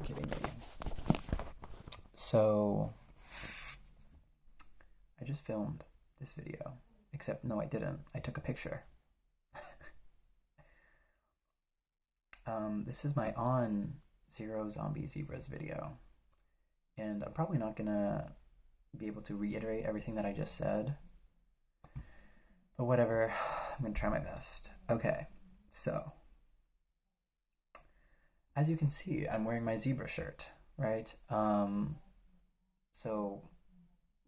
fucking kidding me? So, I just filmed this video. Except, no, I didn't. I took a picture. This is my on Zero Zombie Zebras video. And I'm probably not gonna be able to reiterate everything that I just said. But whatever, I'm gonna try my best. Okay, so as you can see, I'm wearing my zebra shirt, right? So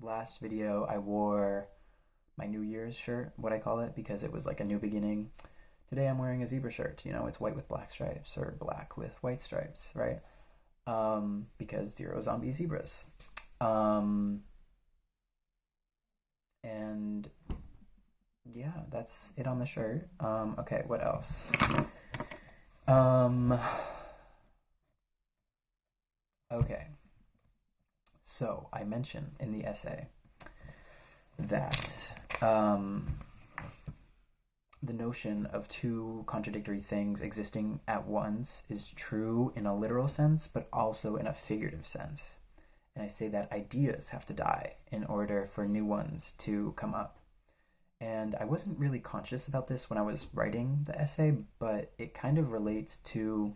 last video I wore my New Year's shirt, what I call it, because it was like a new beginning. Today I'm wearing a zebra shirt. You know, it's white with black stripes or black with white stripes, right? Because Zero Zombie Zebras. And yeah, that's it on the shirt. Okay, what else? Okay. So I mentioned in the essay that the notion of two contradictory things existing at once is true in a literal sense, but also in a figurative sense. And I say that ideas have to die in order for new ones to come up. And I wasn't really conscious about this when I was writing the essay, but it kind of relates to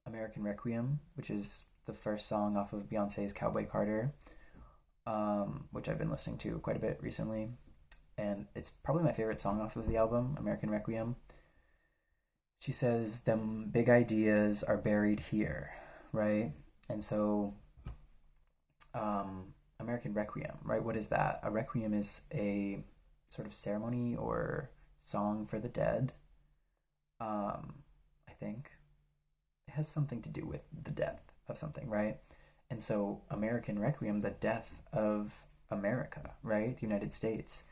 American Requiem, which is the first song off of Beyonce's Cowboy Carter, which I've been listening to quite a bit recently. And it's probably my favorite song off of the album, American Requiem. She says, them big ideas are buried here, right? And so, American Requiem, right? What is that? A requiem is a sort of ceremony or song for the dead. I think it has something to do with the death of something, right? And so, American Requiem, the death of America, right? The United States,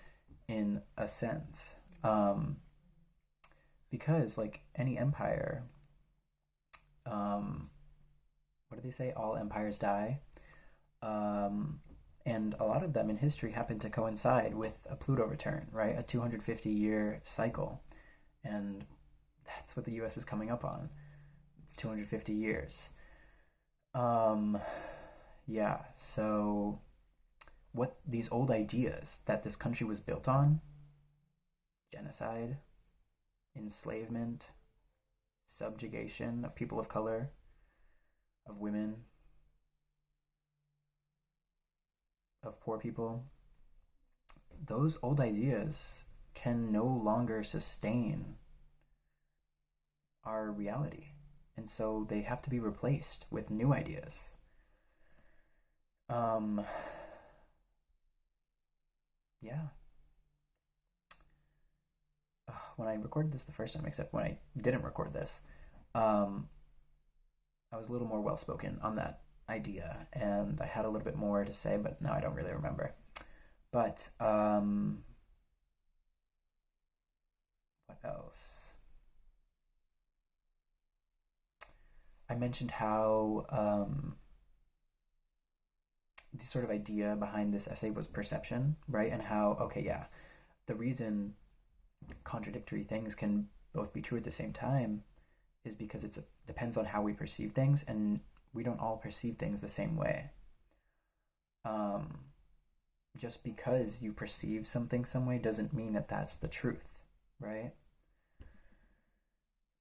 in a sense. Because, like any empire, what do they say? All empires die. And a lot of them in history happen to coincide with a Pluto return, right? A 250-year cycle. And that's what the US is coming up on. It's 250 years. Yeah, so what these old ideas that this country was built on, genocide, enslavement, subjugation of people of color, of women, of poor people, those old ideas can no longer sustain our reality. And so they have to be replaced with new ideas. Yeah. When I recorded this the first time, except when I didn't record this, I was a little more well spoken on that idea, and I had a little bit more to say, but now I don't really remember. But what else? I mentioned how the sort of idea behind this essay was perception, right? And how, okay, yeah, the reason contradictory things can both be true at the same time is because it depends on how we perceive things, and we don't all perceive things the same way. Just because you perceive something some way doesn't mean that that's the truth, right?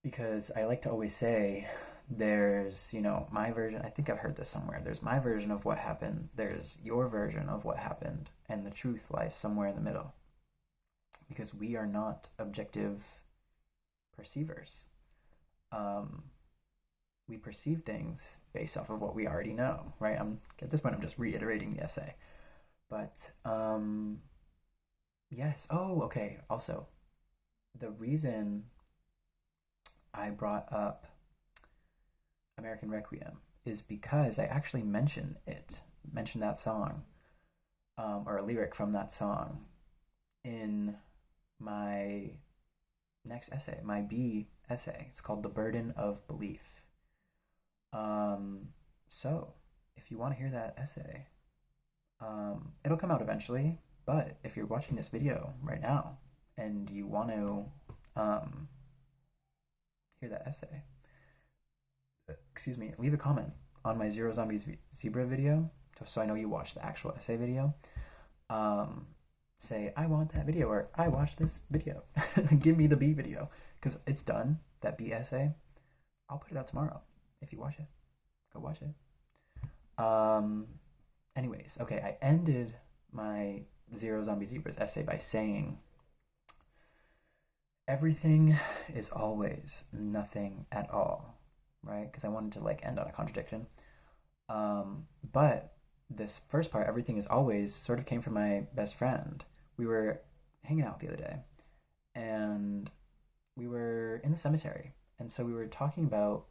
Because I like to always say there's, my version. I think I've heard this somewhere. There's my version of what happened, there's your version of what happened, and the truth lies somewhere in the middle. Because we are not objective perceivers. We perceive things based off of what we already know, right? At this point, I'm just reiterating the essay. But, yes. Oh, okay. Also, the reason I brought up American Requiem is because I actually mentioned that song, or a lyric from that song in my next essay, my B essay. It's called The Burden of Belief. So if you want to hear that essay, it'll come out eventually, but if you're watching this video right now and you want to hear that essay, excuse me, leave a comment on my Zero Zombies Zebra video, so I know you watched the actual essay video. Um, Say, I want that video, or I watched this video. Give me the B video, because it's done, that B essay. I'll put it out tomorrow. If you watch it, go watch it. Anyways, okay, I ended my Zero Zombie Zebras essay by saying, everything is always nothing at all, right? Because I wanted to like end on a contradiction. But this first part, everything is always, sort of came from my best friend. We were hanging out the other day, and we were in the cemetery, and so we were talking about,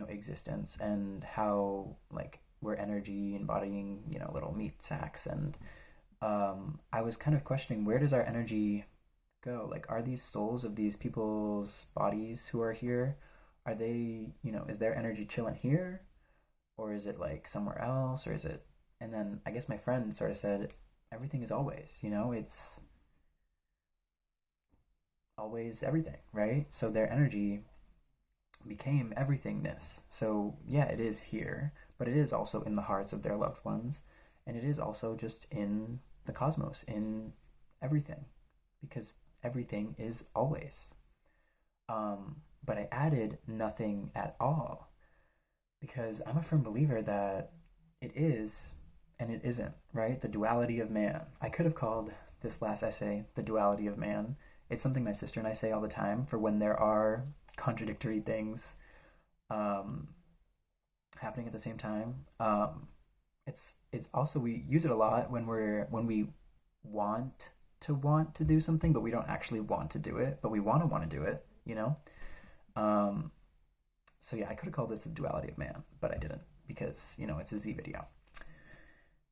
existence and how like we're energy embodying, little meat sacks, and I was kind of questioning, where does our energy go? Like, are these souls of these people's bodies who are here? Are they, is their energy chilling here? Or is it like somewhere else? Or is it. And then I guess my friend sort of said, everything is always, it's always everything, right? So their energy became everythingness. So yeah, it is here, but it is also in the hearts of their loved ones. And it is also just in the cosmos, in everything, because everything is always. But I added nothing at all because I'm a firm believer that it is and it isn't, right? The duality of man. I could have called this last essay The Duality of Man. It's something my sister and I say all the time for when there are contradictory things um, happening at the same time. It's also, we use it a lot when we want to do something, but we don't actually want to do it, but we want to do it, Um, so yeah, I could have called this The Duality of Man, but I didn't because, it's a Z video.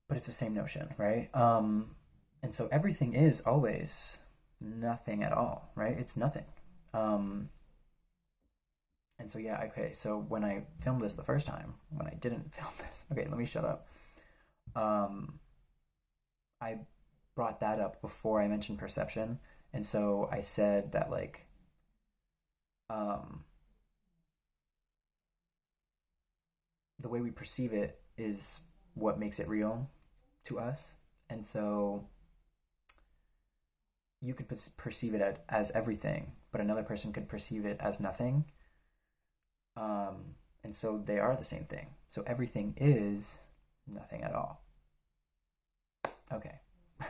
But it's the same notion, right? And so everything is always nothing at all, right? It's nothing. Um, and so yeah, okay, so when I filmed this the first time, when I didn't film this, okay, let me shut up. Um, I brought that up before I mentioned perception, and so I said that like um, the way we perceive it is what makes it real to us, and so you could perceive it as everything, but another person could perceive it as nothing, and so they are the same thing. So everything is nothing at all. Okay,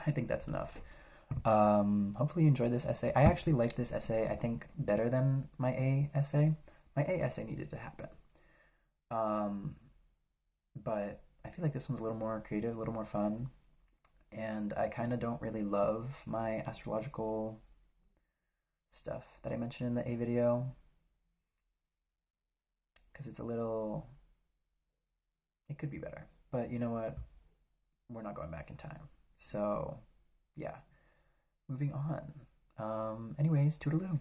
I think that's enough. Hopefully you enjoyed this essay. I actually like this essay, I think, better than my A essay. My A essay needed to happen. Um, but I feel like this one's a little more creative, a little more fun. And I kind of don't really love my astrological stuff that I mentioned in the A video because it's a little. It could be better. But you know what? We're not going back in time. So, yeah. Moving on. Anyways, toodaloo.